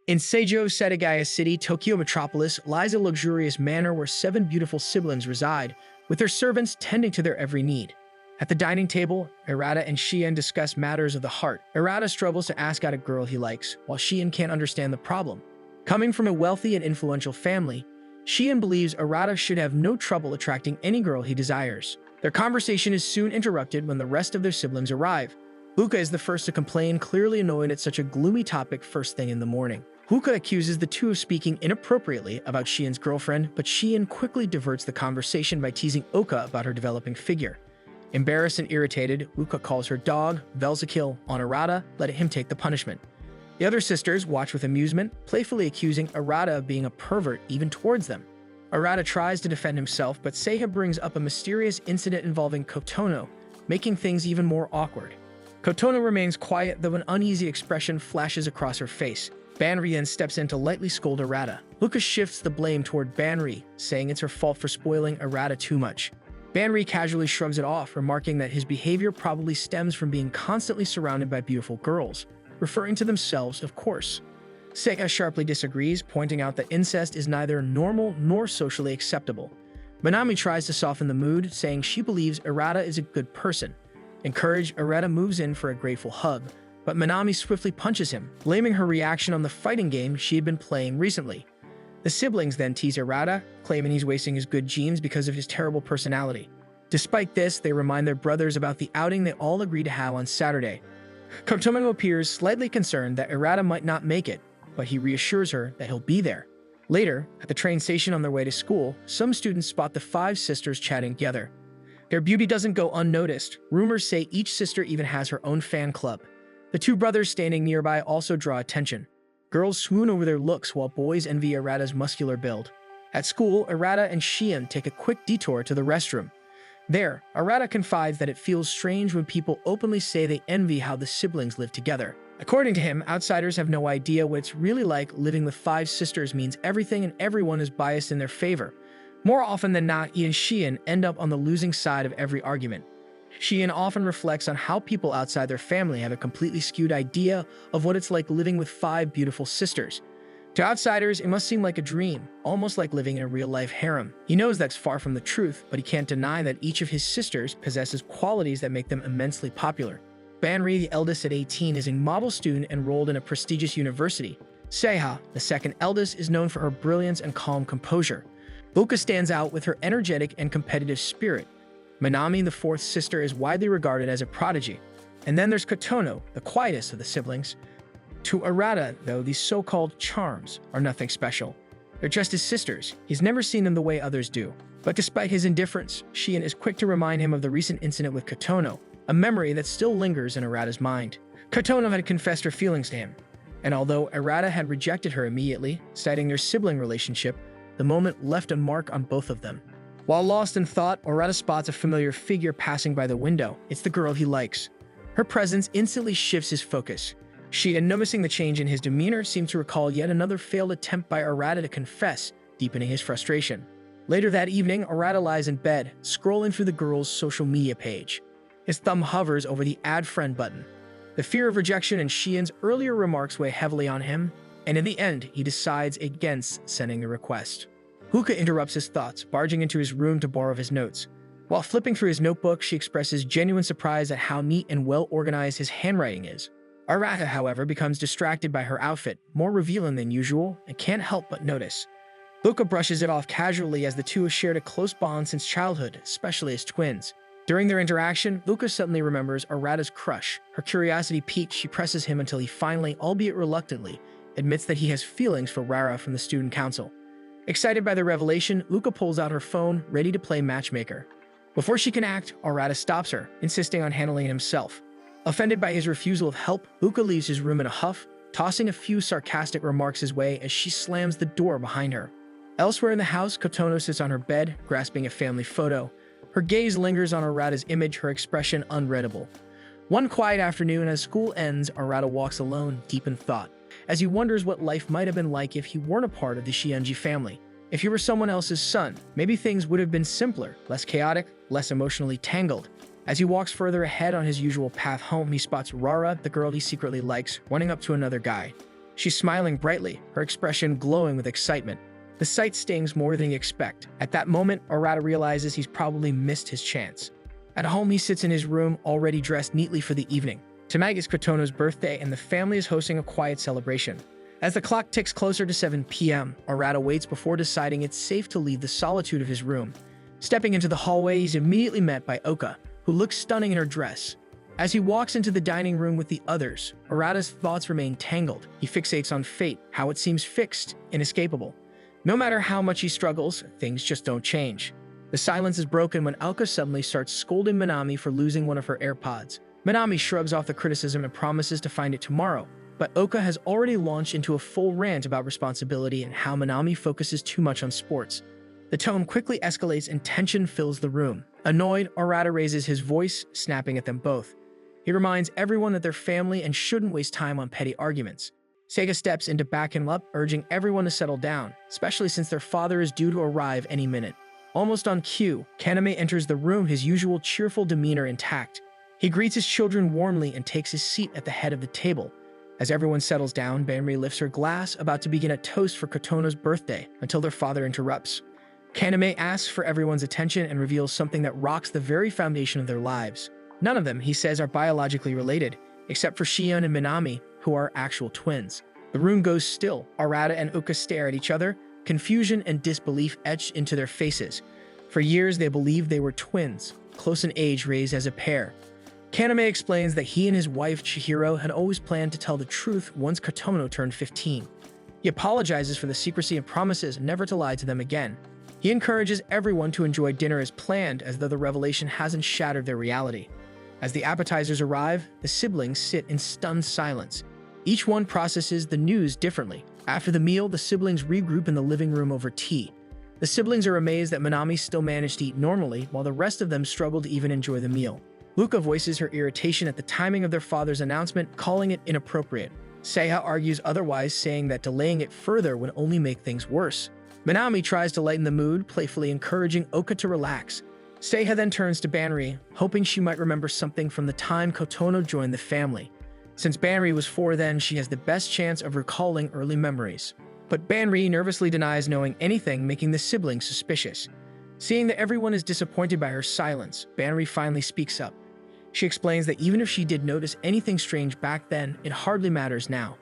In Seijo Setagaya City, Tokyo metropolis, lies a luxurious manor where 7 beautiful siblings reside, with their servants tending to their every need. At the dining table, Arata and Shion discuss matters of the heart. Arata struggles to ask out a girl he likes, while Shion can't understand the problem. Coming from a wealthy and influential family, Shion believes Arata should have no trouble attracting any girl he desires. Their conversation is soon interrupted when the rest of their siblings arrive. Huka is the first to complain, clearly annoyed at such a gloomy topic first thing in the morning. Huka accuses the two of speaking inappropriately about Shion's girlfriend, but Shion quickly diverts the conversation by teasing Oka about her developing figure. Embarrassed and irritated, Huka calls her dog, Velzakil, on Arata, letting him take the punishment. The other sisters watch with amusement, playfully accusing Arata of being a pervert even towards them. Arata tries to defend himself, but Seiha brings up a mysterious incident involving Kotono, making things even more awkward. Kotono remains quiet, though an uneasy expression flashes across her face. Banri then steps in to lightly scold Arata. Luca shifts the blame toward Banri, saying it's her fault for spoiling Arata too much. Banri casually shrugs it off, remarking that his behavior probably stems from being constantly surrounded by beautiful girls, referring to themselves, of course. Seiha sharply disagrees, pointing out that incest is neither normal nor socially acceptable. Minami tries to soften the mood, saying she believes Arata is a good person. Encouraged, Arata moves in for a grateful hug, but Minami swiftly punches him, blaming her reaction on the fighting game she had been playing recently. The siblings then tease Arata, claiming he's wasting his good genes because of his terrible personality. Despite this, they remind their brothers about the outing they all agreed to have on Saturday. Kotomo appears slightly concerned that Arata might not make it, but he reassures her that he'll be there. Later, at the train station on their way to school, some students spot the 5 sisters chatting together. Their beauty doesn't go unnoticed. Rumors say each sister even has her own fan club. The 2 brothers standing nearby also draw attention. Girls swoon over their looks while boys envy Arata's muscular build. At school, Arata and Shion take a quick detour to the restroom. There, Arata confides that it feels strange when people openly say they envy how the siblings live together. According to him, outsiders have no idea what it's really like. Living with 5 sisters means everything and everyone is biased in their favor. More often than not, he and Shion end up on the losing side of every argument. Shion often reflects on how people outside their family have a completely skewed idea of what it's like living with 5 beautiful sisters. To outsiders, it must seem like a dream, almost like living in a real-life harem. He knows that's far from the truth, but he can't deny that each of his sisters possesses qualities that make them immensely popular. Banri, the eldest at 18, is a model student enrolled in a prestigious university. Seiha, the second eldest, is known for her brilliance and calm composure. Boka stands out with her energetic and competitive spirit. Minami, the 4th sister, is widely regarded as a prodigy. And then there's Kotono, the quietest of the siblings. To Arata, though, these so-called charms are nothing special. They're just his sisters. He's never seen them the way others do. But despite his indifference, Shion is quick to remind him of the recent incident with Kotono, a memory that still lingers in Arata's mind. Kotono had confessed her feelings to him, and although Arata had rejected her immediately, citing their sibling relationship, the moment left a mark on both of them. While lost in thought, Arata spots a familiar figure passing by the window. It's the girl he likes. Her presence instantly shifts his focus. Shion, noticing the change in his demeanor, seems to recall yet another failed attempt by Arata to confess, deepening his frustration. Later that evening, Arata lies in bed, scrolling through the girl's social media page. His thumb hovers over the Add Friend button. The fear of rejection and Shion's earlier remarks weigh heavily on him, and in the end, he decides against sending the request. Huka interrupts his thoughts, barging into his room to borrow his notes. While flipping through his notebook, she expresses genuine surprise at how neat and well-organized his handwriting is. Arata, however, becomes distracted by her outfit, more revealing than usual, and can't help but notice. Huka brushes it off casually as the two have shared a close bond since childhood, especially as twins. During their interaction, Huka suddenly remembers Arata's crush. Her curiosity piqued, she presses him until he finally, albeit reluctantly, admits that he has feelings for Rara from the student council. Excited by the revelation, Huka pulls out her phone, ready to play matchmaker. Before she can act, Arata stops her, insisting on handling it himself. Offended by his refusal of help, Huka leaves his room in a huff, tossing a few sarcastic remarks his way as she slams the door behind her. Elsewhere in the house, Kotono sits on her bed, grasping a family photo. Her gaze lingers on Arata's image, her expression unreadable. One quiet afternoon, as school ends, Arata walks alone, deep in thought, as he wonders what life might have been like if he weren't a part of the Shienji family. If he were someone else's son, maybe things would have been simpler, less chaotic, less emotionally tangled. As he walks further ahead on his usual path home, he spots Rara, the girl he secretly likes, running up to another guy. She's smiling brightly, her expression glowing with excitement. The sight stings more than you expect. At that moment, Arata realizes he's probably missed his chance. At home, he sits in his room, already dressed neatly for the evening. Tonight is Kotono's birthday, and the family is hosting a quiet celebration. As the clock ticks closer to 7 p.m., Arata waits before deciding it's safe to leave the solitude of his room. Stepping into the hallway, he's immediately met by Oka, who looks stunning in her dress. As he walks into the dining room with the others, Arata's thoughts remain tangled. He fixates on fate, how it seems fixed, inescapable. No matter how much he struggles, things just don't change. The silence is broken when Oka suddenly starts scolding Minami for losing one of her AirPods. Minami shrugs off the criticism and promises to find it tomorrow, but Oka has already launched into a full rant about responsibility and how Minami focuses too much on sports. The tone quickly escalates and tension fills the room. Annoyed, Arata raises his voice, snapping at them both. He reminds everyone that they're family and shouldn't waste time on petty arguments. Seiga steps in to back him up, urging everyone to settle down, especially since their father is due to arrive any minute. Almost on cue, Kaname enters the room, his usual cheerful demeanor intact. He greets his children warmly and takes his seat at the head of the table. As everyone settles down, Banri lifts her glass, about to begin a toast for Kotono's birthday, until their father interrupts. Kaname asks for everyone's attention and reveals something that rocks the very foundation of their lives. None of them, he says, are biologically related, except for Shion and Minami, who are actual twins. The room goes still. Arata and Uka stare at each other, confusion and disbelief etched into their faces. For years, they believed they were twins, close in age, raised as a pair. Kaname explains that he and his wife Chihiro had always planned to tell the truth once Kotono turned 15. He apologizes for the secrecy and promises never to lie to them again. He encourages everyone to enjoy dinner as planned, as though the revelation hasn't shattered their reality. As the appetizers arrive, the siblings sit in stunned silence. Each one processes the news differently. After the meal, the siblings regroup in the living room over tea. The siblings are amazed that Minami still managed to eat normally, while the rest of them struggle to even enjoy the meal. Luka voices her irritation at the timing of their father's announcement, calling it inappropriate. Seiha argues otherwise, saying that delaying it further would only make things worse. Minami tries to lighten the mood, playfully encouraging Oka to relax. Seiha then turns to Banri, hoping she might remember something from the time Kotono joined the family. Since Banri was 4 then, she has the best chance of recalling early memories. But Banri nervously denies knowing anything, making the siblings suspicious. Seeing that everyone is disappointed by her silence, Banri finally speaks up. She explains that even if she did notice anything strange back then, it hardly matters now.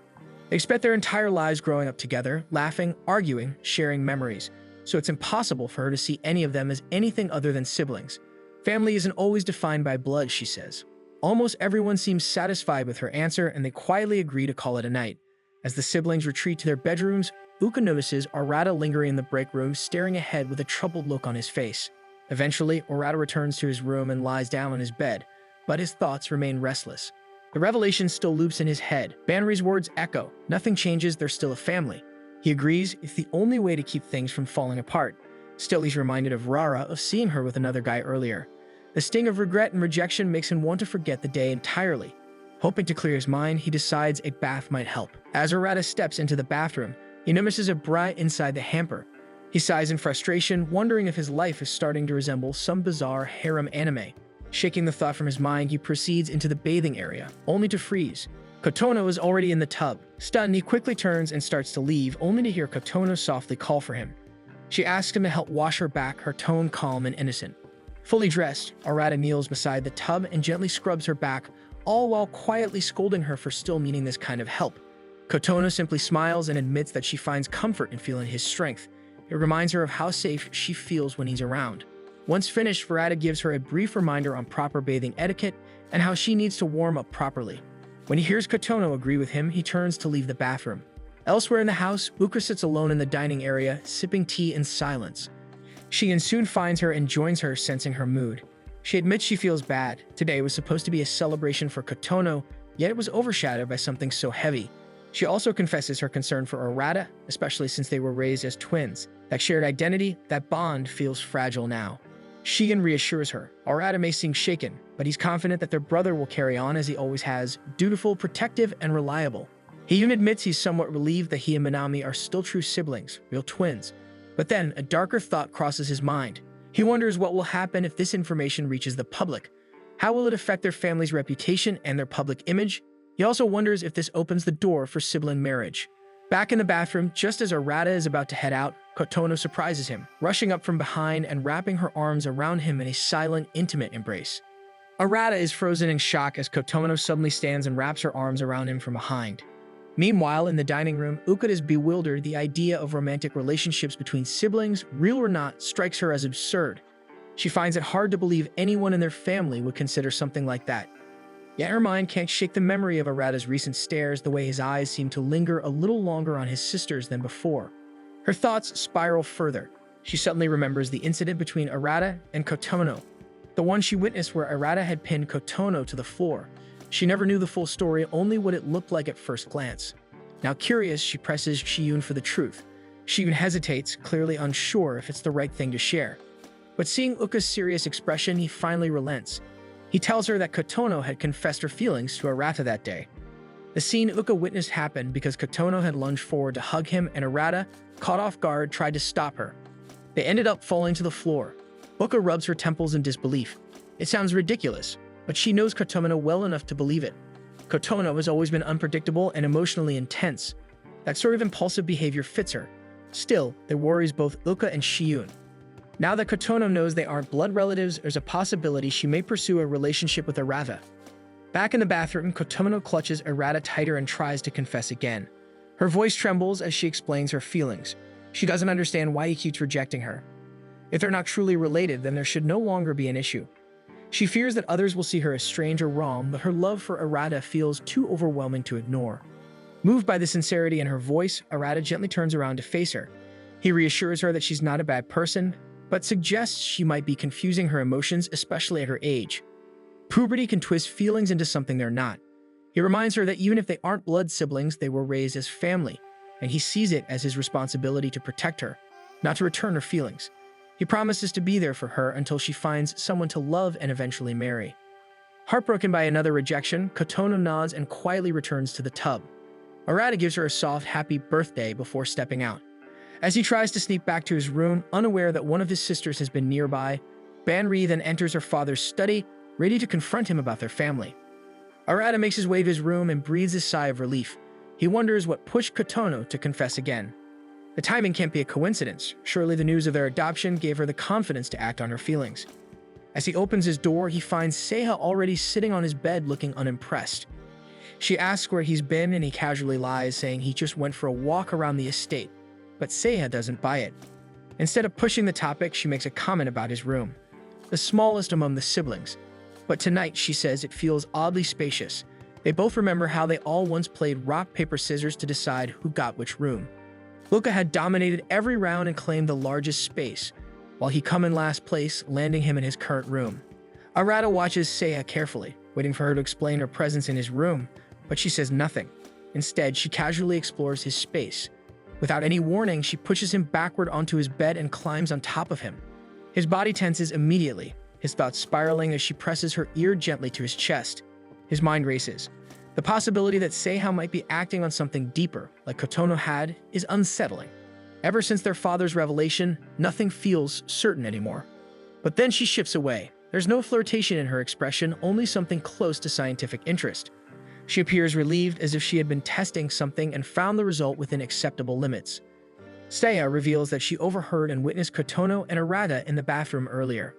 They spent their entire lives growing up together, laughing, arguing, sharing memories, so it's impossible for her to see any of them as anything other than siblings. Family isn't always defined by blood, she says. Almost everyone seems satisfied with her answer, and they quietly agree to call it a night. As the siblings retreat to their bedrooms, Uka notices Arata lingering in the break room, staring ahead with a troubled look on his face. Eventually, Arata returns to his room and lies down on his bed, but his thoughts remain restless. The revelation still loops in his head. Banri's words echo. Nothing changes, they're still a family. He agrees it's the only way to keep things from falling apart. Still, he's reminded of Rara, of seeing her with another guy earlier. The sting of regret and rejection makes him want to forget the day entirely. Hoping to clear his mind, he decides a bath might help. As Arata steps into the bathroom, he notices a bra inside the hamper. He sighs in frustration, wondering if his life is starting to resemble some bizarre harem anime. Shaking the thought from his mind, he proceeds into the bathing area, only to freeze. Kotono is already in the tub. Stunned, he quickly turns and starts to leave, only to hear Kotono softly call for him. She asks him to help wash her back, her tone calm and innocent. Fully dressed, Arata kneels beside the tub and gently scrubs her back, all while quietly scolding her for still needing this kind of help. Kotono simply smiles and admits that she finds comfort in feeling his strength. It reminds her of how safe she feels when he's around. Once finished, Arata gives her a brief reminder on proper bathing etiquette and how she needs to warm up properly. When he hears Kotono agree with him, he turns to leave the bathroom. Elsewhere in the house, Uka sits alone in the dining area, sipping tea in silence. Shion soon finds her and joins her, sensing her mood. She admits she feels bad. Today was supposed to be a celebration for Kotono, yet it was overshadowed by something so heavy. She also confesses her concern for Arata, especially since they were raised as twins. That shared identity, that bond, feels fragile now. Shion reassures her. Arata may seem shaken, but he's confident that their brother will carry on as he always has, dutiful, protective, and reliable. He even admits he's somewhat relieved that he and Minami are still true siblings, real twins. But then, a darker thought crosses his mind. He wonders what will happen if this information reaches the public. How will it affect their family's reputation and their public image? He also wonders if this opens the door for sibling marriage. Back in the bathroom, just as Arata is about to head out, Kotono surprises him, rushing up from behind and wrapping her arms around him in a silent, intimate embrace. Arata is frozen in shock as Kotono suddenly stands and wraps her arms around him from behind. Meanwhile, in the dining room, Uka is bewildered. The idea of romantic relationships between siblings, real or not, strikes her as absurd. She finds it hard to believe anyone in their family would consider something like that. Yet her mind can't shake the memory of Arata's recent stares, the way his eyes seem to linger a little longer on his sisters than before. Her thoughts spiral further. She suddenly remembers the incident between Arata and Kotono, the one she witnessed where Arata had pinned Kotono to the floor. She never knew the full story, only what it looked like at first glance. Now curious, she presses Shiyun for the truth. Shiyun hesitates, clearly unsure if it's the right thing to share. But seeing Uka's serious expression, he finally relents. He tells her that Kotono had confessed her feelings to Arata that day. The scene Uka witnessed happened because Kotono had lunged forward to hug him and Arata, caught off guard, tried to stop her. They ended up falling to the floor. Uka rubs her temples in disbelief. It sounds ridiculous, but she knows Kotono well enough to believe it. Kotono has always been unpredictable and emotionally intense. That sort of impulsive behavior fits her. Still, there worries both Uka and Shiyun. Now that Kotono knows they aren't blood relatives, there's a possibility she may pursue a relationship with Arata. Back in the bathroom, Kotono clutches Arata tighter and tries to confess again. Her voice trembles as she explains her feelings. She doesn't understand why he keeps rejecting her. If they're not truly related, then there should no longer be an issue. She fears that others will see her as strange or wrong, but her love for Arata feels too overwhelming to ignore. Moved by the sincerity in her voice, Arata gently turns around to face her. He reassures her that she's not a bad person, but suggests she might be confusing her emotions, especially at her age. Puberty can twist feelings into something they're not. He reminds her that even if they aren't blood siblings, they were raised as family, and he sees it as his responsibility to protect her, not to return her feelings. He promises to be there for her until she finds someone to love and eventually marry. Heartbroken by another rejection, Kotono nods and quietly returns to the tub. Arata gives her a soft, happy birthday before stepping out. As he tries to sneak back to his room, unaware that one of his sisters has been nearby, Banri then enters her father's study, ready to confront him about their family. Arata makes his way to his room and breathes a sigh of relief. He wonders what pushed Kotono to confess again. The timing can't be a coincidence. Surely the news of their adoption gave her the confidence to act on her feelings. As he opens his door, he finds Seiha already sitting on his bed looking unimpressed. She asks where he's been and he casually lies, saying he just went for a walk around the estate. But Seiha doesn't buy it. Instead of pushing the topic, she makes a comment about his room, the smallest among the siblings. But tonight, she says, it feels oddly spacious. They both remember how they all once played rock, paper, scissors to decide who got which room. Luca had dominated every round and claimed the largest space, while he come in last place, landing him in his current room. Arata watches Seiha carefully, waiting for her to explain her presence in his room, but she says nothing. Instead, she casually explores his space. Without any warning, she pushes him backward onto his bed and climbs on top of him. His body tenses immediately, his thoughts spiraling as she presses her ear gently to his chest. His mind races. The possibility that Seiha might be acting on something deeper, like Kotono had, is unsettling. Ever since their father's revelation, nothing feels certain anymore. But then she shifts away. There's no flirtation in her expression, only something close to scientific interest. She appears relieved, as if she had been testing something and found the result within acceptable limits. Seiha reveals that she overheard and witnessed Kotono and Arata in the bathroom earlier.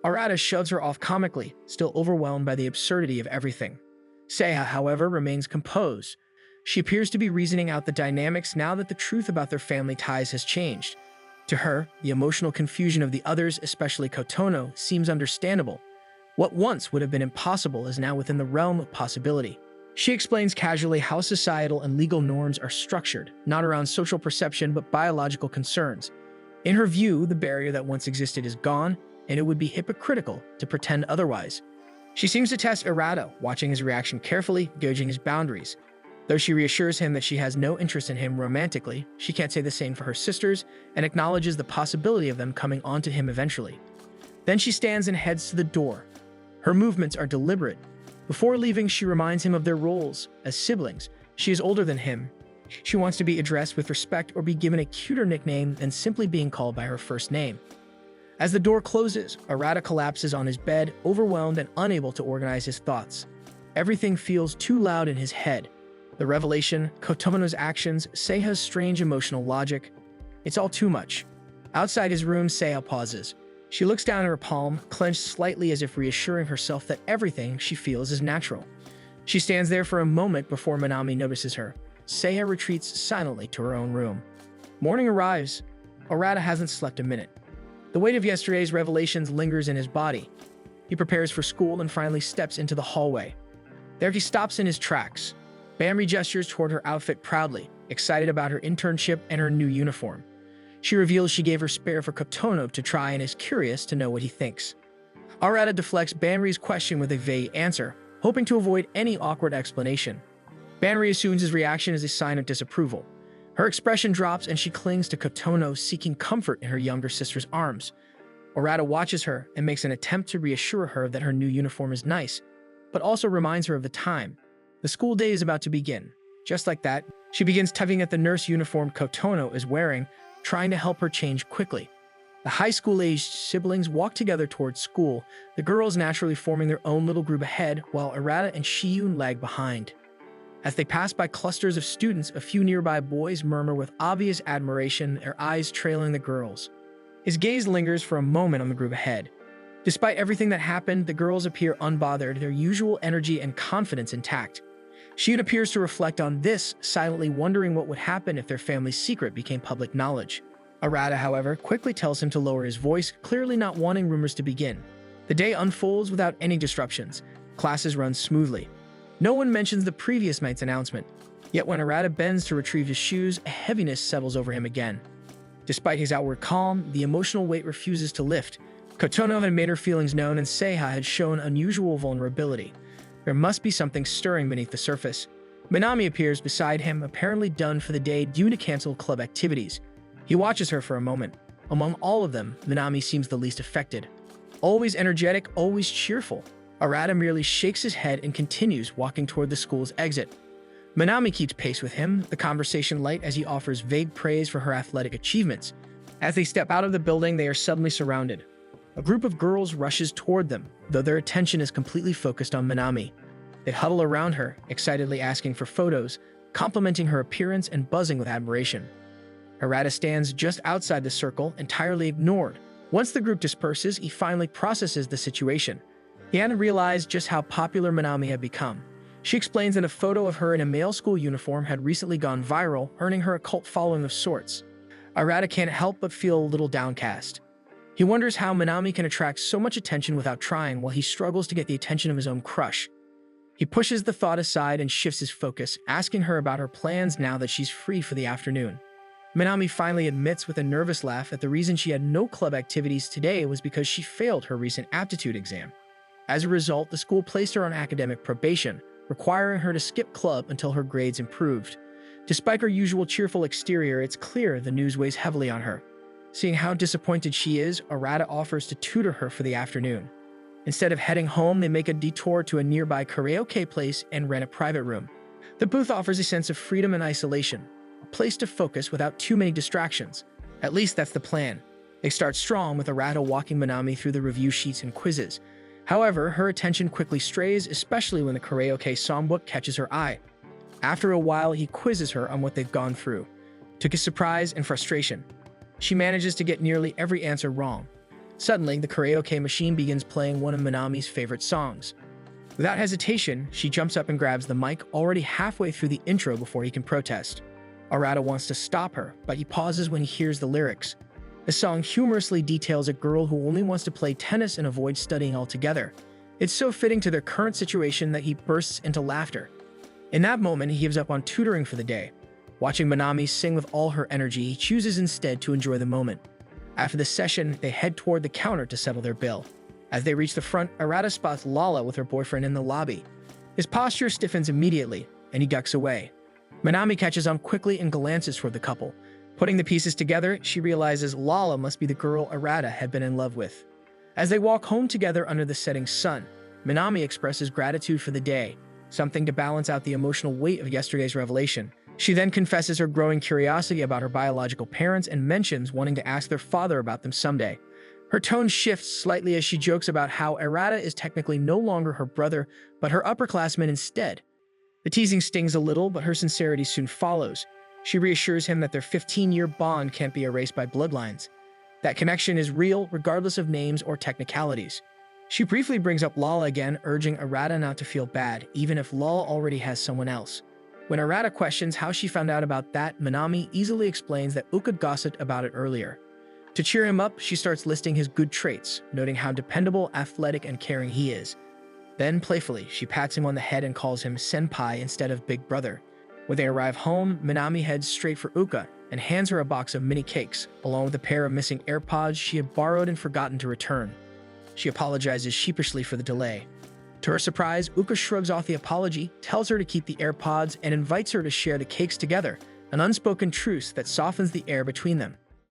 Arata shoves her off comically, still overwhelmed by the absurdity of everything. Seiha, however, remains composed. She appears to be reasoning out the dynamics now that the truth about their family ties has changed. To her, the emotional confusion of the others, especially Kotono, seems understandable. What once would have been impossible is now within the realm of possibility. She explains casually how societal and legal norms are structured, not around social perception but biological concerns. In her view, the barrier that once existed is gone, and it would be hypocritical to pretend otherwise. She seems to test Arata, watching his reaction carefully, gauging his boundaries. Though she reassures him that she has no interest in him romantically, she can't say the same for her sisters and acknowledges the possibility of them coming onto him eventually. Then she stands and heads to the door. Her movements are deliberate. Before leaving, she reminds him of their roles as siblings. She is older than him. She wants to be addressed with respect or be given a cuter nickname than simply being called by her first name. As the door closes, Arata collapses on his bed, overwhelmed and unable to organize his thoughts. Everything feels too loud in his head. The revelation, Kotomono's actions, Seiha's strange emotional logic. It's all too much. Outside his room, Seiha pauses. She looks down at her palm, clenched slightly as if reassuring herself that everything she feels is natural. She stands there for a moment before Minami notices her. Seiha retreats silently to her own room. Morning arrives. Arata hasn't slept a minute. The weight of yesterday's revelations lingers in his body. He prepares for school and finally steps into the hallway. There he stops in his tracks. Bamri gestures toward her outfit proudly, excited about her internship and her new uniform. She reveals she gave her spare for Kotono to try and is curious to know what he thinks. Arata deflects Bamri's question with a vague answer, hoping to avoid any awkward explanation. Bamri assumes his reaction is a sign of disapproval. Her expression drops and she clings to Kotono, seeking comfort in her younger sister's arms. Arata watches her and makes an attempt to reassure her that her new uniform is nice, but also reminds her of the time. The school day is about to begin. Just like that, she begins tugging at the nurse uniform Kotono is wearing, trying to help her change quickly. The high school-aged siblings walk together towards school, the girls naturally forming their own little group ahead, while Arata and Shiyun lag behind. As they pass by clusters of students, a few nearby boys murmur with obvious admiration, their eyes trailing the girls. His gaze lingers for a moment on the group ahead. Despite everything that happened, the girls appear unbothered, their usual energy and confidence intact. Shiyun appears to reflect on this, silently wondering what would happen if their family's secret became public knowledge. Arata, however, quickly tells him to lower his voice, clearly not wanting rumors to begin. The day unfolds without any disruptions. Classes run smoothly. No one mentions the previous night's announcement. Yet when Arata bends to retrieve his shoes, a heaviness settles over him again. Despite his outward calm, the emotional weight refuses to lift. Kotono had made her feelings known and Seiha had shown unusual vulnerability. There must be something stirring beneath the surface. Minami appears beside him, apparently done for the day due to canceled club activities. He watches her for a moment. Among all of them, Minami seems the least affected. Always energetic, always cheerful. Arata merely shakes his head and continues walking toward the school's exit. Minami keeps pace with him, the conversation light as he offers vague praise for her athletic achievements. As they step out of the building, they are suddenly surrounded. A group of girls rushes toward them, though their attention is completely focused on Minami. They huddle around her, excitedly asking for photos, complimenting her appearance and buzzing with admiration. Arata stands just outside the circle, entirely ignored. Once the group disperses, he finally processes the situation. He hadn't realized just how popular Minami had become. She explains that a photo of her in a male school uniform had recently gone viral, earning her a cult following of sorts. Arata can't help but feel a little downcast. He wonders how Minami can attract so much attention without trying while he struggles to get the attention of his own crush. He pushes the thought aside and shifts his focus, asking her about her plans now that she's free for the afternoon. Minami finally admits with a nervous laugh that the reason she had no club activities today was because she failed her recent aptitude exam. As a result, the school placed her on academic probation, requiring her to skip club until her grades improved. Despite her usual cheerful exterior, it's clear the news weighs heavily on her. Seeing how disappointed she is, Arata offers to tutor her for the afternoon. Instead of heading home, they make a detour to a nearby karaoke place and rent a private room. The booth offers a sense of freedom and isolation, a place to focus without too many distractions. At least that's the plan. They start strong with Arata walking Minami through the review sheets and quizzes. However, her attention quickly strays, especially when the karaoke songbook catches her eye. After a while, he quizzes her on what they've gone through. To his surprise and frustration, she manages to get nearly every answer wrong. Suddenly, the karaoke machine begins playing one of Minami's favorite songs. Without hesitation, she jumps up and grabs the mic, already halfway through the intro before he can protest. Arata wants to stop her, but he pauses when he hears the lyrics. The song humorously details a girl who only wants to play tennis and avoid studying altogether. It's so fitting to their current situation that he bursts into laughter. In that moment, he gives up on tutoring for the day. Watching Minami sing with all her energy, he chooses instead to enjoy the moment. After the session, they head toward the counter to settle their bill. As they reach the front, Arata spots Lala with her boyfriend in the lobby. His posture stiffens immediately, and he ducks away. Minami catches on quickly and glances toward the couple. Putting the pieces together, she realizes Lala must be the girl Arata had been in love with. As they walk home together under the setting sun, Minami expresses gratitude for the day, something to balance out the emotional weight of yesterday's revelation. She then confesses her growing curiosity about her biological parents and mentions wanting to ask their father about them someday. Her tone shifts slightly as she jokes about how Errata is technically no longer her brother, but her upperclassman instead. The teasing stings a little, but her sincerity soon follows. She reassures him that their 15-year bond can't be erased by bloodlines. That connection is real, regardless of names or technicalities. She briefly brings up Lala again, urging Errata not to feel bad, even if Lala already has someone else. When Errata questions how she found out about that, Minami easily explains that Uka gossiped about it earlier. To cheer him up, she starts listing his good traits, noting how dependable, athletic, and caring he is. Then, playfully, she pats him on the head and calls him senpai instead of big brother. When they arrive home, Minami heads straight for Uka and hands her a box of mini cakes, along with a pair of missing AirPods she had borrowed and forgotten to return. She apologizes sheepishly for the delay. To her surprise, Uka shrugs off the apology, tells her to keep the AirPods, and invites her to share the cakes together, an unspoken truce that softens the air between them.